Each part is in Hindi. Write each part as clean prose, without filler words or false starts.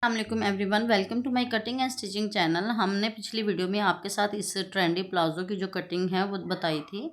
अस्सलाम everyone, welcome to my cutting and stitching channel. हमने पिछली वीडियो में आपके साथ इस ट्रेंडी प्लाजो की जो कटिंग है वो बताई थी।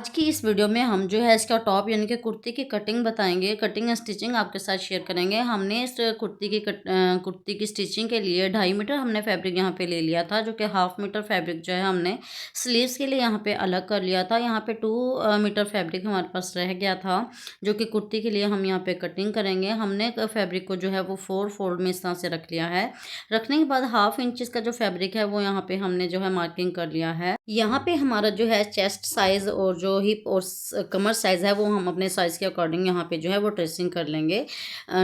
आज की इस वीडियो में हम जो है इसका टॉप यानी कि कुर्ती की कटिंग बताएंगे, कटिंग एंड स्टिचिंग आपके साथ शेयर करेंगे। हमने इस कुर्ती की स्टिचिंग के लिए 2.5 मीटर हमने फैब्रिक यहाँ पे ले लिया था, जो कि 1/2 मीटर फैब्रिक जो है हमने स्लीव्स के लिए यहाँ पे अलग कर लिया था। यहाँ पे 2 मीटर फैब्रिक हमारे पास रह गया था, जो कि कुर्ती के लिए हम यहाँ पे कटिंग करेंगे। हमने फैब्रिक को जो है वो 4 फोल्ड में इस तरह से रख लिया है। रखने के बाद 1/2 इंच का जो फैब्रिक है वो यहाँ पे हमने जो है मार्किंग कर लिया है। यहाँ पे हमारा जो है चेस्ट साइज और जो हिप और कमर साइज है वो हम अपने साइज के अकॉर्डिंग यहाँ पे जो है वो ट्रेसिंग कर लेंगे।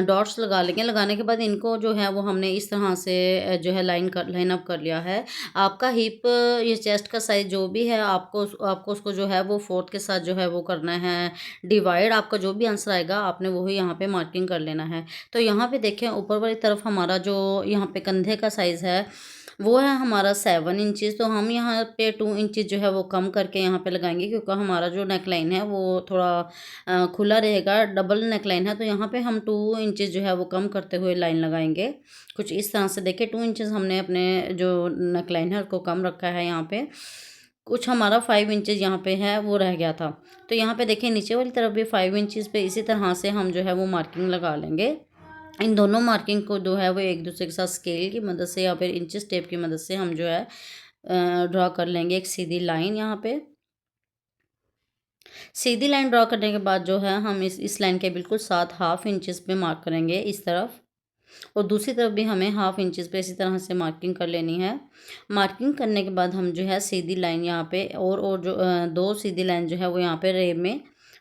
डॉट्स लगा लेंगे। लगाने के बाद इनको जो है वो हमने इस तरह से जो है लाइन अप कर लिया है। आपका हिप ये चेस्ट का साइज जो भी है आपको उसको जो है वो 4 के साथ जो है वो करना है डिवाइड। आपका जो भी आंसर आएगा आपने वही यहाँ पे मार्किंग कर लेना है। तो यहाँ पे देखें ऊपर वाली तरफ हमारा जो यहाँ पे कंधे का साइज है वो है हमारा 7 इंचज़। तो हम यहाँ पे 2 इंचज़ जो है वो कम करके यहाँ पे लगाएंगे, क्योंकि हमारा जो नेक लाइन है वो थोड़ा खुला रहेगा, डबल नेक लाइन है। तो यहाँ पे हम 2 इंचज़ जो है वो कम करते हुए लाइन लगाएंगे। कुछ इस तरह से देखिए 2 इंचज़ हमने अपने जो नेक लाइन है उसको कम रखा है। यहाँ पे कुछ हमारा 5 इंचज़ यहाँ पे है वो रह गया था। तो यहाँ पे देखिए नीचे वाली तरफ भी 5 इंचज़ पे इसी तरह से हम जो है वो मार्किंग लगा लेंगे। इन दोनों मार्किंग को जो है वो एक दूसरे के साथ स्केल की मदद से या फिर इंचेस टेप की मदद से हम जो है ड्रॉ कर लेंगे एक सीधी लाइन। यहाँ पे सीधी लाइन ड्रॉ करने के बाद जो है हम इस लाइन के बिल्कुल साथ 1/2 इंचज़ पे मार्क करेंगे इस तरफ, और दूसरी तरफ भी हमें 1/2 इंचज़ पे इसी तरह से मार्किंग कर लेनी है। मार्किंग करने के बाद हम जो है सीधी लाइन यहाँ पे और जो 2 सीधी लाइन जो है वो यहाँ पे रेब में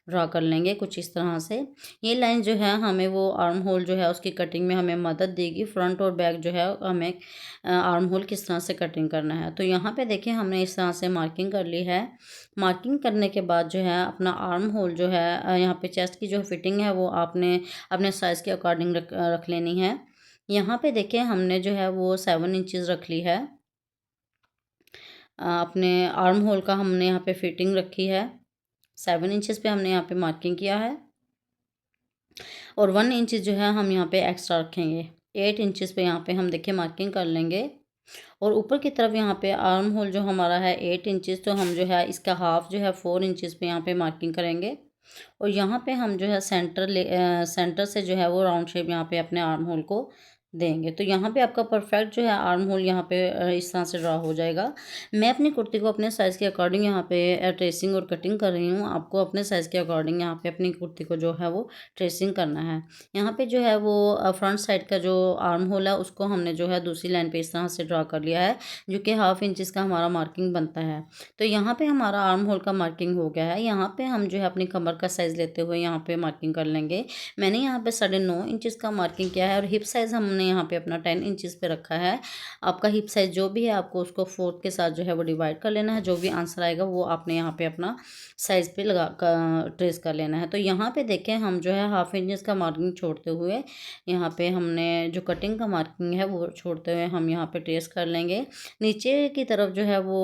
ड्रा कर लेंगे कुछ इस तरह से। ये लाइन जो है हमें वो आर्म होल जो है उसकी कटिंग में हमें मदद देगी। फ्रंट और बैक जो है हमें आर्म होल किस तरह से कटिंग करना है। तो यहाँ पे देखिए हमने इस तरह से मार्किंग कर ली है। मार्किंग करने के बाद जो है अपना आर्म होल जो है यहाँ पे चेस्ट की जो फिटिंग है वो आपने अपने साइज़ के अकॉर्डिंग रख लेनी है। यहाँ पे देखिए हमने जो है वो 7 इंचज़ रख ली है। अपने आर्म होल का हमने यहाँ पे फिटिंग रखी है। 7 इंचज़ पे हमने यहाँ पे मार्किंग किया है, और 1 इंच जो है हम यहाँ पे एक्स्ट्रा रखेंगे। 8 इंचज़ पे यहाँ पे हम देखिए मार्किंग कर लेंगे। और ऊपर की तरफ यहाँ पे आर्म होल जो हमारा है 8 इंचज़, तो हम जो है इसका हाफ जो है 4 इंचज़ पे यहाँ पे मार्किंग करेंगे। और यहाँ पे हम जो है सेंटर से जो है वो राउंड शेप यहाँ पे अपने आर्म होल को देंगे। तो यहाँ पे आपका परफेक्ट जो है आर्म होल यहाँ पे इस तरह से ड्रा हो जाएगा। मैं अपनी कुर्ती को अपने साइज़ के अकॉर्डिंग यहाँ पे ट्रेसिंग और कटिंग कर रही हूँ। आपको अपने साइज़ के अकॉर्डिंग यहाँ पे अपनी कुर्ती को जो है वो ट्रेसिंग करना है। यहाँ पे जो है वो फ्रंट साइड का जो आर्म होल है उसको हमने जो है दूसरी लाइन पे इस तरह से ड्रा कर लिया है, जो कि 1/2 इंचज़ का हमारा मार्किंग बनता है। तो यहाँ पे हमारा आर्म होल का मार्किंग हो गया है। यहाँ पे हम जो है अपनी कमर का साइज़ लेते हुए यहाँ पे मार्किंग कर लेंगे। मैंने यहाँ पे 9.5 इंचज़ का मार्किंग किया है, और हिप साइज़ हमने यहाँ पे अपना 10 इंचज़ पे रखा है। आपका हिप साइज़ जो भी है आपको उसको 4 के साथ जो है वो डिवाइड कर लेना है। जो भी आंसर आएगा वो आपने यहाँ पे अपना साइज़ पे ट्रेस कर लेना है। तो यहाँ पे देखें हम जो है 1/2 इंचज़ का मार्किंग छोड़ते हुए यहाँ पे हमने जो कटिंग का मार्किंग है वो छोड़ते हुए हम यहाँ पे ट्रेस कर लेंगे। नीचे की तरफ जो है वो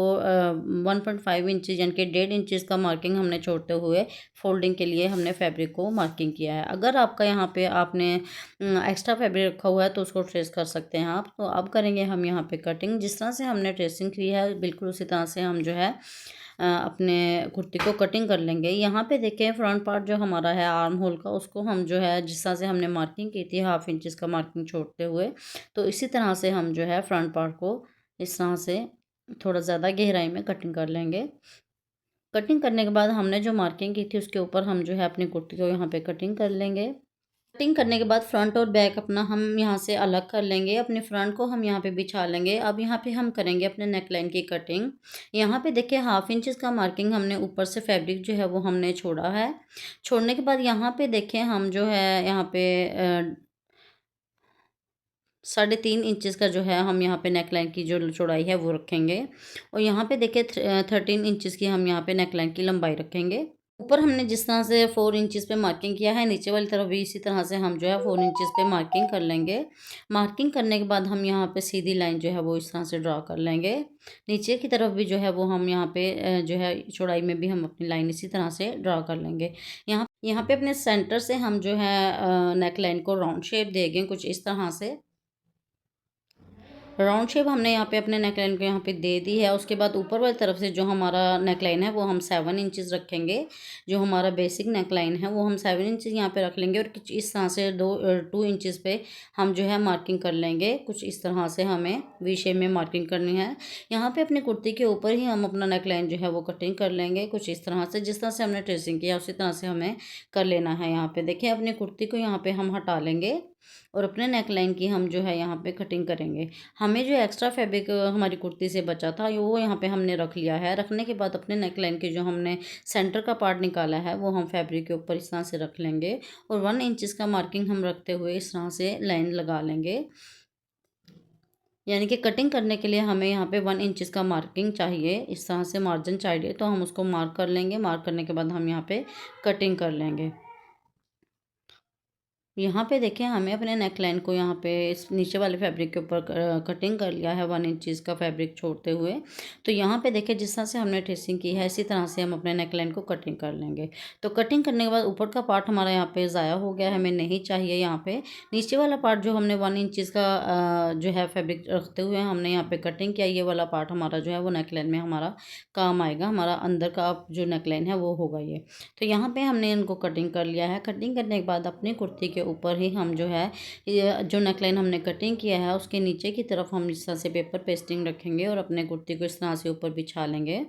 1.5 इंचज़ यानी कि 1.5 इंचज़ का मार्किंग हमने छोड़ते हुए फोल्डिंग के लिए हमने फैब्रिक को मार्किंग किया है। अगर आपका यहाँ पे आपने एक्स्ट्रा फैब्रिक रखा हुआ है तो उसको ट्रेस कर सकते हैं आप। तो अब करेंगे हम यहाँ पे कटिंग। जिस तरह से हमने ट्रेसिंग की है बिल्कुल उसी तरह से हम जो है अपने कुर्ती को कटिंग कर लेंगे। यहाँ पे देखें फ्रंट पार्ट जो हमारा है आर्म होल का उसको हम जो है जिस तरह से हमने मार्किंग की थी 1/2 इंचज़ का मार्किंग छोड़ते हुए, तो इसी तरह से हम जो है फ्रंट पार्ट को इस तरह से थोड़ा ज़्यादा गहराई में कटिंग कर लेंगे। कटिंग करने के बाद हमने जो मार्किंग की थी उसके ऊपर हम जो है अपनी कुर्ती को यहाँ पे कटिंग कर लेंगे। कटिंग करने के बाद फ्रंट और बैक अपना हम यहाँ से अलग कर लेंगे। अपने फ्रंट को हम यहाँ पे बिछा लेंगे। अब यहाँ पे हम करेंगे अपने नेक लाइन की कटिंग। यहाँ पे देखिए 1/2 इंचज़ का मार्किंग हमने ऊपर से फैब्रिक जो है वो हमने छोड़ा है। छोड़ने के बाद यहाँ पे देखिए हम जो है यहाँ पे 3.5 इंचज़ का जो है हम यहाँ पे नेक लाइन की जो चौड़ाई है वो रखेंगे, और यहाँ पे देखिए 13 इंचज़ की हम यहाँ पे नेक लाइन की लंबाई रखेंगे। ऊपर हमने जिस तरह से 4 इंचज़ पे मार्किंग किया है नीचे वाली तरफ भी इसी तरह से हम जो है 4 इंचज़ पे मार्किंग कर लेंगे। मार्किंग करने के बाद हम यहाँ पे सीधी लाइन जो है वो इस तरह से ड्रा कर लेंगे। नीचे की तरफ भी जो है वो हम यहाँ पे जो है चौड़ाई में भी हम अपनी लाइन इसी तरह से ड्रा कर लेंगे। यहाँ पे अपने सेंटर से हम जो है नेक लाइन को राउंड शेप देंगे कुछ इस तरह से। राउंड शेप हमने यहाँ पे अपने नेकलाइन को यहाँ पे दे दी है। उसके बाद ऊपर वाली तरफ से जो हमारा नेकलाइन है वो हम 7 इंचज़ रखेंगे। जो हमारा बेसिक नेकलाइन है वो हम 7 इंचज़ यहाँ पे रख लेंगे और कुछ इस तरह से 2 इंचज़ पे हम जो है मार्किंग कर लेंगे। कुछ इस तरह से हमें वी शेप में मार्किंग करनी है। यहाँ पे अपनी कुर्ती के ऊपर ही हम अपना नेकलाइन जो है वो कटिंग कर लेंगे। कुछ इस तरह से जिस तरह से हमने ट्रेसिंग किया उसी तरह से हमें कर लेना है। यहाँ पे देखिए अपनी कुर्ती को यहाँ पे हम हटा लेंगे और अपने नेकलाइन की हम जो है यहाँ पे कटिंग करेंगे। हमें जो एक्स्ट्रा फैब्रिक हमारी कुर्ती से बचा था वो यहाँ पे हमने रख लिया है। रखने के बाद अपने नेकलाइन के जो हमने सेंटर का पार्ट निकाला है वो हम फैब्रिक के ऊपर इस तरह से रख लेंगे और 1 इंचज़ का मार्किंग हम रखते हुए इस तरह से लाइन लगा लेंगे। यानी कि कटिंग करने के लिए हमें यहाँ पे 1 इंचज़ का मार्किंग चाहिए। इस तरह से मार्जिन चाहिए तो हम उसको मार्क कर लेंगे। मार्क करने के बाद हम यहाँ पे कटिंग कर लेंगे। यहाँ पे देखिए हमें अपने नेकलाइन को यहाँ पे इस नीचे वाले फैब्रिक के ऊपर कटिंग कर लिया है 1 इंचज़ का फैब्रिक छोड़ते हुए। तो यहाँ पे देखिए जिस तरह से हमने ट्रेसिंग की है इसी तरह से हम अपने नेकलाइन को कटिंग कर लेंगे। तो कटिंग करने के बाद ऊपर का पार्ट हमारा यहाँ पे ज़ाया हो गया है, हमें नहीं चाहिए। यहाँ पे नीचे वाला पार्ट जो हमने 1 इंचज़ का जो है फैब्रिक रखते हुए हमने यहाँ पे कटिंग किया, ये वाला पार्ट हमारा जो है वो नेकलाइन में हमारा काम आएगा। हमारा अंदर का जो नेकलाइन है वो होगा ये। तो यहाँ पे हमने इनको कटिंग कर लिया है। कटिंग करने के बाद अपनी कुर्ती के ऊपर ही हम जो है ये जो नेकलाइन हमने कटिंग किया है उसके नीचे की तरफ हम इस तरह से पेपर पेस्टिंग रखेंगे और अपने कुर्ती को इस तरह से ऊपर बिछा लेंगे।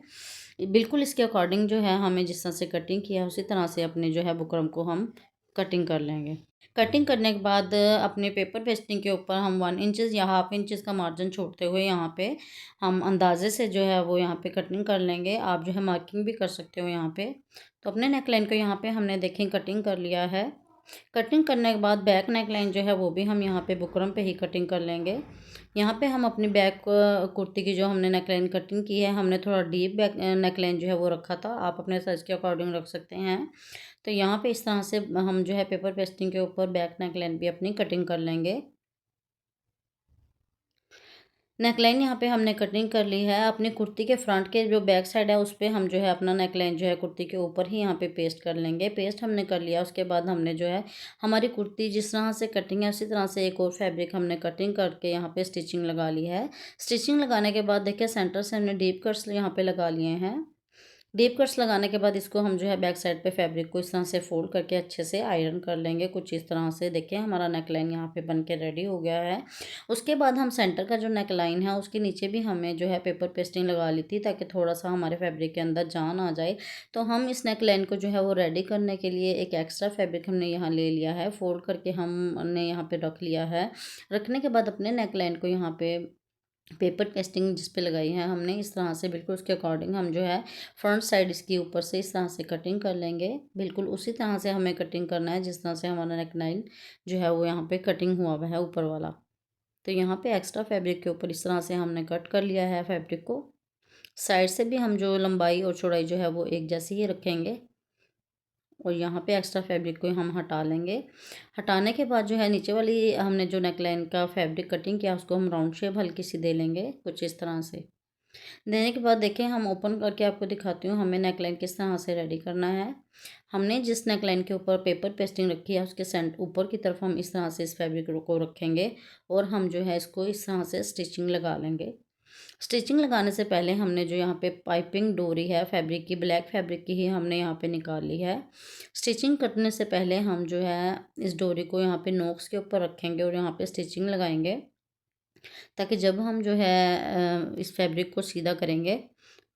बिल्कुल इसके अकॉर्डिंग जो है हमें जिस तरह से कटिंग किया है उसी तरह से अपने जो है बुकरम को हम कटिंग कर लेंगे। कटिंग करने के बाद अपने पेपर पेस्टिंग के ऊपर हम 1 इंचज़ या हाफ इंचज़ का मार्जिन छोड़ते हुए यहाँ पे हम अंदाजे से जो है वो यहाँ पे कटिंग कर लेंगे। आप जो है मार्किंग भी कर सकते हो यहाँ पे। तो अपने नेकलाइन को यहाँ पे हमने देखें कटिंग कर लिया है। कटिंग करने के बाद बैक नेकलाइन जो है वो भी हम यहाँ पे बुकरम पे ही कटिंग कर लेंगे। यहाँ पे हम अपनी बैक कुर्ती की जो हमने नेकलाइन कटिंग की है हमने थोड़ा डीप बैक नेकलाइन जो है वो रखा था। आप अपने साइज़ के अकॉर्डिंग रख सकते हैं। तो यहाँ पे इस तरह से हम जो है पेपर पेस्टिंग के ऊपर बैक नेकलाइन भी अपनी कटिंग कर लेंगे। नेकलाइन यहाँ पे हमने कटिंग कर ली है। अपनी कुर्ती के फ्रंट के जो बैक साइड है उस पे हम जो है अपना नेकलाइन जो है कुर्ती के ऊपर ही यहाँ पे पेस्ट कर लेंगे। पेस्ट हमने कर लिया उसके बाद हमने जो है हमारी कुर्ती जिस तरह से कटिंग है उसी तरह से एक और फैब्रिक हमने कटिंग करके यहाँ पे स्टिचिंग लगा ली है। स्टिचिंग लगाने के बाद देखिए सेंटर से हमने डीप कट्स यहाँ पे लगा लिए हैं। डीप कट्स लगाने के बाद इसको हम जो है बैक साइड पे फैब्रिक को इस तरह से फोल्ड करके अच्छे से आयरन कर लेंगे। कुछ इस तरह से देखिए हमारा नेकलाइन यहाँ पे बन के रेडी हो गया है। उसके बाद हम सेंटर का जो नेकलाइन है उसके नीचे भी हमें जो है पेपर पेस्टिंग लगा ली थी ताकि थोड़ा सा हमारे फैब्रिक के अंदर जान आ जाए। तो हम इस नेकलाइन को जो है वो रेडी करने के लिए एक एक्स्ट्रा फैब्रिक हमने यहाँ ले लिया है, फोल्ड करके हमने यहाँ पे रख लिया है। रखने के बाद अपने नेकलाइन को यहाँ पे पेपर पेस्टिंग जिस पे लगाई है हमने इस तरह से बिल्कुल उसके अकॉर्डिंग हम जो है फ्रंट साइड इसकी ऊपर से इस तरह से कटिंग कर लेंगे। बिल्कुल उसी तरह से हमें कटिंग करना है जिस तरह से हमारा नेकलाइन जो है वो यहाँ पे कटिंग हुआ हुआ है ऊपर वाला। तो यहाँ पे एक्स्ट्रा फैब्रिक के ऊपर इस तरह से हमने कट कर लिया है फैब्रिक को। साइड से भी हम जो लंबाई और चौड़ाई जो है वो एक जैसी ही रखेंगे और यहाँ पे एक्स्ट्रा फैब्रिक को हम हटा लेंगे। हटाने के बाद जो है नीचे वाली हमने जो नेकलाइन का फैब्रिक कटिंग किया उसको हम राउंड शेप हल्की सी दे लेंगे कुछ इस तरह से। देने के बाद देखिए हम ओपन करके आपको दिखाती हूँ हमें नेकलाइन किस तरह से रेडी करना है। हमने जिस नेकलाइन के ऊपर पेपर पेस्टिंग रखी है उसके ऊपर की तरफ हम इस तरह से इस फैब्रिक को रखेंगे और हम जो है इसको इस तरह से स्टिचिंग लगा लेंगे। स्टिचिंग लगाने से पहले हमने जो यहाँ पे पाइपिंग डोरी है फैब्रिक की, ब्लैक फैब्रिक की ही हमने यहाँ पे निकाल ली है। स्टिचिंग करने से पहले हम जो है इस डोरी को यहाँ पे नोक्स के ऊपर रखेंगे और यहाँ पे स्टिचिंग लगाएंगे ताकि जब हम जो है इस फैब्रिक को सीधा करेंगे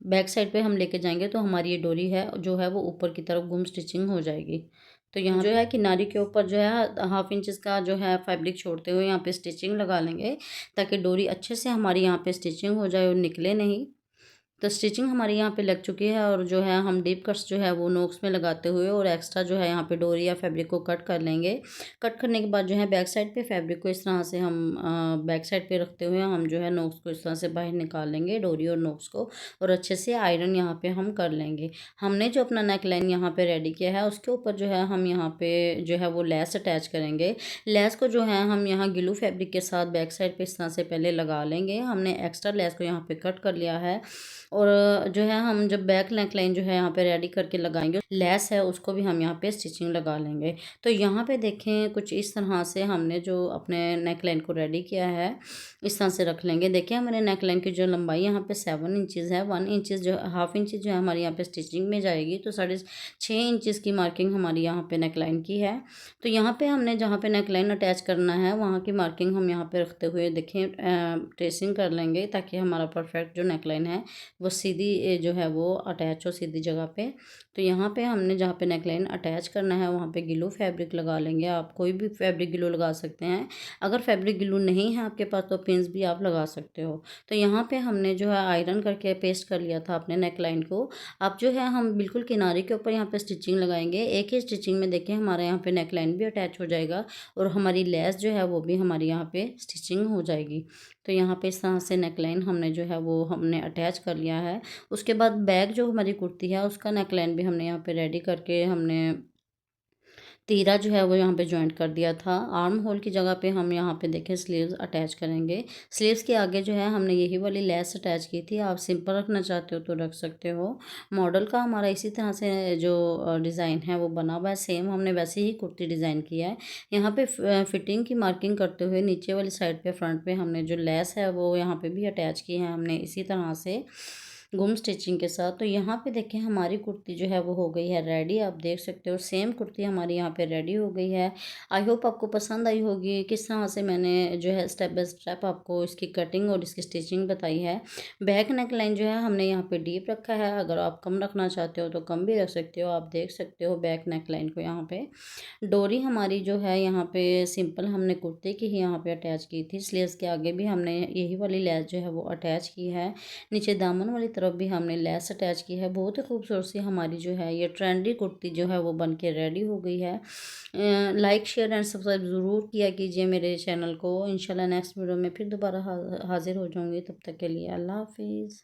बैक साइड पे हम लेके जाएंगे तो हमारी ये डोरी है जो है वो ऊपर की तरफ गुम स्टिचिंग हो जाएगी। तो यहाँ जो है किनारी के ऊपर जो है हाफ इंचज़ का जो है फैब्रिक छोड़ते हुए यहाँ पे स्टिचिंग लगा लेंगे ताकि डोरी अच्छे से हमारी यहाँ पे स्टिचिंग हो जाए और निकले नहीं। तो स्टिचिंग हमारी यहाँ पे लग चुकी है और जो है हम डीप कट्स जो है वो नोक्स में लगाते हुए और एक्स्ट्रा जो है यहाँ पे डोरी या फैब्रिक को कट कर लेंगे। कट करने के बाद जो है बैक साइड पे फैब्रिक को इस तरह से हम बैक साइड पे रखते हुए हम जो है नोक्स को इस तरह से बाहर निकाल लेंगे डोरी और नोक्स को और अच्छे से आयरन यहाँ पे हम कर लेंगे। हमने जो अपना नेक लाइन यहाँ पे रेडी किया है उसके ऊपर जो है हम यहाँ पे जो है वो लेस अटैच करेंगे। लेस को जो है हम यहाँ ग्लू फैब्रिक के साथ बैक साइड पे इस तरह से पहले लगा लेंगे। हमने एक्स्ट्रा लेस को यहाँ पे कट कर लिया है। और जो है हम जब बैक नेक लाइन जो है यहाँ पे रेडी करके लगाएंगे, लेस है उसको भी हम यहाँ पे स्टिचिंग लगा लेंगे। तो यहाँ पे देखें कुछ इस तरह से हमने जो अपने नेक लाइन को रेडी किया है इस तरह से रख लेंगे। देखिए हमारे नेक लाइन की जो लंबाई यहाँ पे 7 इंचज़ है। 1 इंचज़ जो हाफ इंच जो है हमारी यहाँ पे स्टिचिंग में जाएगी, तो 6.5 इंचज़ की मार्किंग हमारी यहाँ पे नेक लाइन की है। तो यहाँ पे हमने जहाँ पे नेक लाइन अटैच करना है वहाँ की मार्किंग हम यहाँ पे रखते हुए देखें ट्रेसिंग कर लेंगे, ताकि हमारा परफेक्ट जो नेक लाइन है वो सीधी जो है वो अटैच हो सीधी जगह पे। तो यहाँ पे हमने जहाँ पे नेक लाइन अटैच करना है वहाँ पे ग्लू फैब्रिक लगा लेंगे। आप कोई भी फैब्रिक ग्लू लगा सकते हैं। अगर फैब्रिक ग्लू नहीं है आपके पास तो पिंस भी आप लगा सकते हो। तो यहाँ पे हमने जो है आयरन करके पेस्ट कर लिया था अपने नेक लाइन को। अब जो है हम बिल्कुल किनारे के ऊपर यहाँ पे स्टिचिंग लगाएंगे। एक ही स्टिचिंग में देखिए हमारे यहाँ पे नेक लाइन भी अटैच हो जाएगा और हमारी लेस जो है वो भी हमारी यहाँ पे स्टिचिंग हो जाएगी। तो यहाँ पे इस तरह से नेक लाइन हमने जो है वो हमने अटैच कर लिया है। उसके बाद बैक जो हमारी कुर्ती है उसका नेक लाइन भी हमने यहाँ पे रेडी करके हमने तीरा जो है वो यहाँ पे जॉइंट कर दिया था। आर्म होल की जगह पे हम यहाँ पे देखें स्लीव्स अटैच करेंगे। स्लीव्स के आगे जो है हमने यही वाली लेस अटैच की थी। आप सिंपल रखना चाहते हो तो रख सकते हो। मॉडल का हमारा इसी तरह से जो डिज़ाइन है वो बना हुआ है, सेम हमने वैसे ही कुर्ती डिज़ाइन किया है। यहाँ पे फिटिंग की मार्किंग करते हुए नीचे वाली साइड पे फ्रंट पे हमने जो लेस है वो यहाँ पे भी अटैच की है हमने इसी तरह से गुम स्टिचिंग के साथ। तो यहाँ पे देखें हमारी कुर्ती जो है वो हो गई है रेडी। आप देख सकते हो सेम कुर्ती हमारी यहाँ पे रेडी हो गई है। आई होप आपको पसंद आई होगी किस तरह से मैंने जो है स्टेप बाय स्टेप आपको इसकी कटिंग और इसकी स्टिचिंग बताई है। बैक नेक लाइन जो है हमने यहाँ पे डीप रखा है। अगर आप कम रखना चाहते हो तो कम भी रख सकते हो। आप देख सकते हो बैक नेक लाइन को। यहाँ पे डोरी हमारी जो है यहाँ पे सिंपल हमने कुर्ते की ही यहाँ पे अटैच की थी। स्लीव्स के आगे भी हमने यही वाली लेस जो है वो अटैच की है। नीचे दामन वाली तरफ भी हमने लेस अटैच की है। बहुत ही खूबसूरत सी हमारी जो है ये ट्रेंडी कुर्ती जो है वो बन के रेडी हो गई है। लाइक शेयर एंड सब्सक्राइब ज़रूर किया कीजिए मेरे चैनल को। इंशाल्लाह नेक्स्ट वीडियो में फिर दोबारा हाजिर हो जाऊँगी। तब तक के लिए अल्लाह हाफिज़।